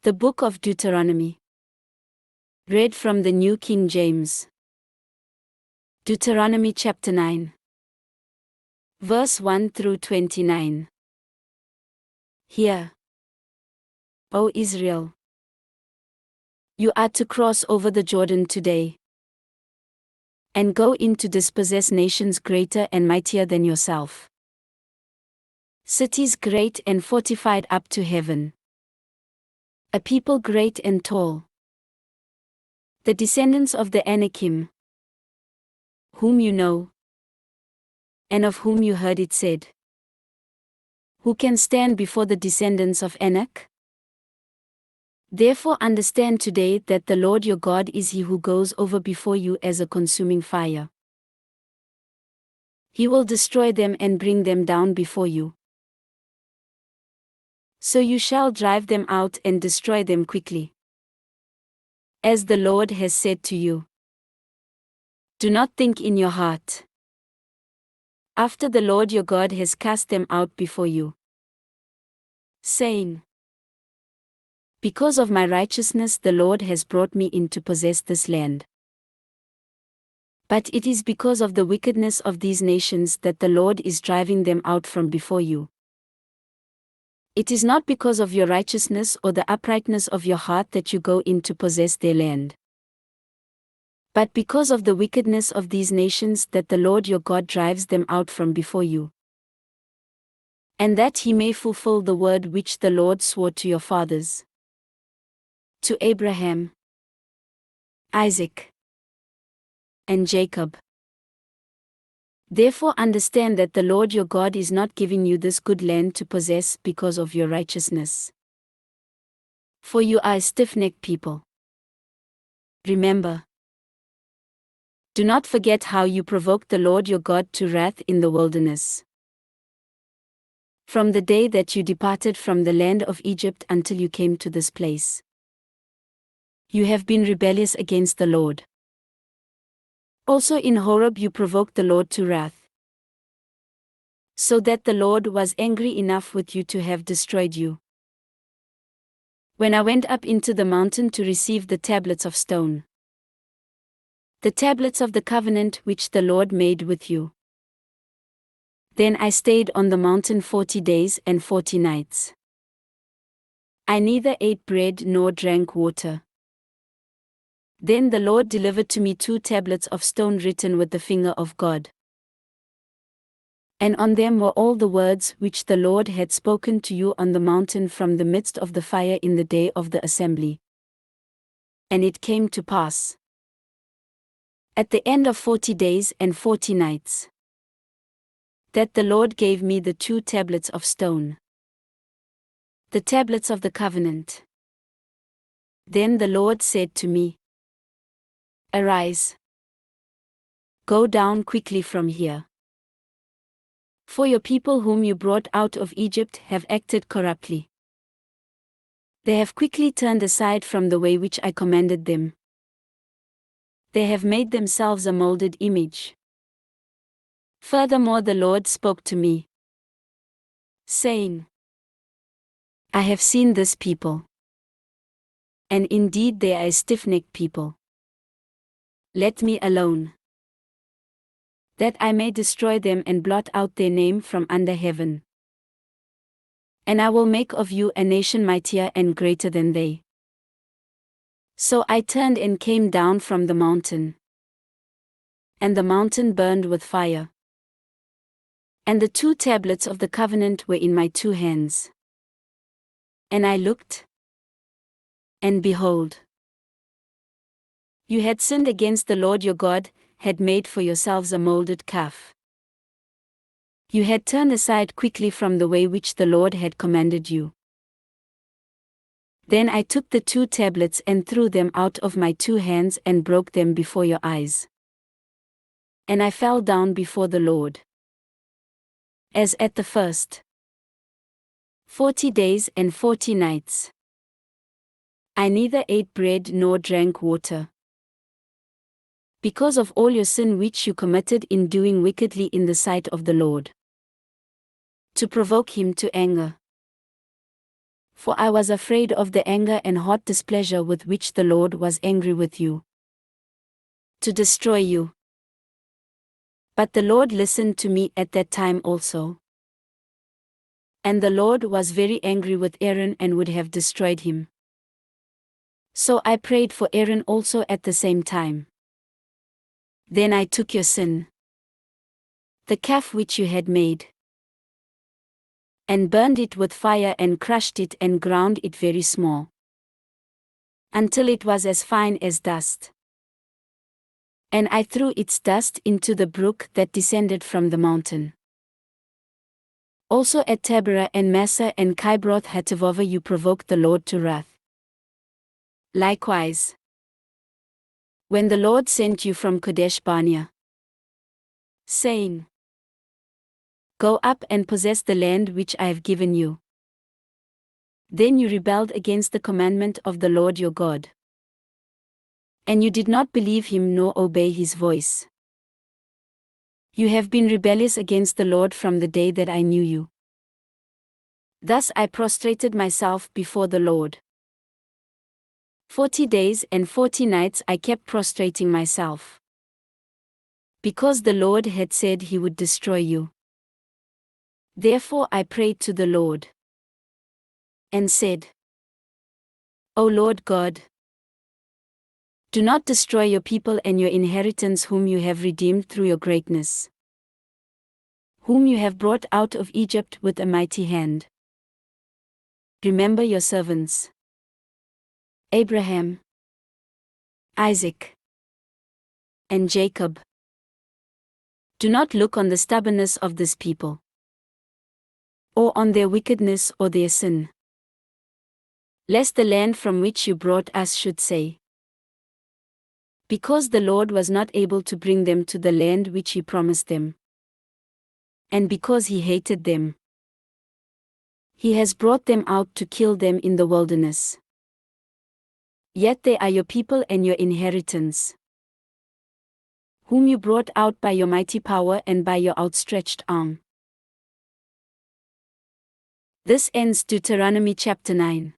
The Book of Deuteronomy. Read from the New King James. Deuteronomy Chapter 9. Verse 1 through 29. Hear, O Israel. You are to cross over the Jordan today, and go in to dispossess nations greater and mightier than yourself. Cities great and fortified up to heaven. A people great and tall. The descendants of the Anakim, whom you know, and of whom you heard it said, who can stand before the descendants of Anak? Therefore understand today that the Lord your God is He who goes over before you as a consuming fire. He will destroy them and bring them down before you. So you shall drive them out and destroy them quickly, as the Lord has said to you. Do not think in your heart, after the Lord your God has cast them out before you, saying, because of my righteousness the Lord has brought me in to possess this land. But it is because of the wickedness of these nations that the Lord is driving them out from before you. It is not because of your righteousness or the uprightness of your heart that you go in to possess their land, but because of the wickedness of these nations that the Lord your God drives them out from before you, and that He may fulfill the word which the Lord swore to your fathers, to Abraham, Isaac, and Jacob. Therefore understand that the Lord your God is not giving you this good land to possess because of your righteousness, for you are a stiff-necked people. Remember, do not forget how you provoked the Lord your God to wrath in the wilderness, from the day that you departed from the land of Egypt until you came to this place. You have been rebellious against the Lord. Also in Horeb you provoked the Lord to wrath, so that the Lord was angry enough with you to have destroyed you. When I went up into the mountain to receive the tablets of stone, the tablets of the covenant which the Lord made with you, then I stayed on the mountain 40 days and 40 nights. I neither ate bread nor drank water. Then the Lord delivered to me 2 tablets of stone written with the finger of God. And on them were all the words which the Lord had spoken to you on the mountain from the midst of the fire in the day of the assembly. And it came to pass, at the end of 40 days and 40 nights, that the Lord gave me the 2 tablets of stone, the tablets of the covenant. Then the Lord said to me, Arise, go down quickly from here. For your people whom you brought out of Egypt have acted corruptly. They have quickly turned aside from the way which I commanded them. They have made themselves a molded image. Furthermore the Lord spoke to me, saying, I have seen this people, and indeed they are a stiff-necked people. Let me alone, that I may destroy them and blot out their name from under heaven. And I will make of you a nation mightier and greater than they. So I turned and came down from the mountain, and the mountain burned with fire, and the 2 tablets of the covenant were in my 2 hands. And I looked, and behold, you had sinned against the Lord your God, had made for yourselves a molded calf. You had turned aside quickly from the way which the Lord had commanded you. Then I took the 2 tablets and threw them out of my 2 hands and broke them before your eyes. And I fell down before the Lord, as at the first 40 days and 40 nights. I neither ate bread nor drank water, because of all your sin which you committed in doing wickedly in the sight of the Lord, to provoke Him to anger. For I was afraid of the anger and hot displeasure with which the Lord was angry with you, to destroy you. But the Lord listened to me at that time also. And the Lord was very angry with Aaron and would have destroyed him. So I prayed for Aaron also at the same time. Then I took your sin, the calf which you had made, and burned it with fire and crushed it and ground it very small, until it was as fine as dust. And I threw its dust into the brook that descended from the mountain. Also at Taberah and Massa and Kibroth Hattaavah you provoked the Lord to wrath. Likewise, when the Lord sent you from Kadesh Barnea, saying, Go up and possess the land which I have given you. Then you rebelled against the commandment of the Lord your God. And you did not believe him nor obey his voice. You have been rebellious against the Lord from the day that I knew you. Thus I prostrated myself before the Lord. 40 days and 40 nights I kept prostrating myself, because the Lord had said he would destroy you. Therefore I prayed to the Lord, and said, O Lord God, do not destroy your people and your inheritance whom you have redeemed through your greatness, whom you have brought out of Egypt with a mighty hand. Remember your servants, Abraham, Isaac, and Jacob. Do not look on the stubbornness of this people, or on their wickedness or their sin, lest the land from which you brought us should say, because the Lord was not able to bring them to the land which he promised them, and because he hated them, he has brought them out to kill them in the wilderness. Yet they are your people and your inheritance, whom you brought out by your mighty power and by your outstretched arm. This ends Deuteronomy chapter 9.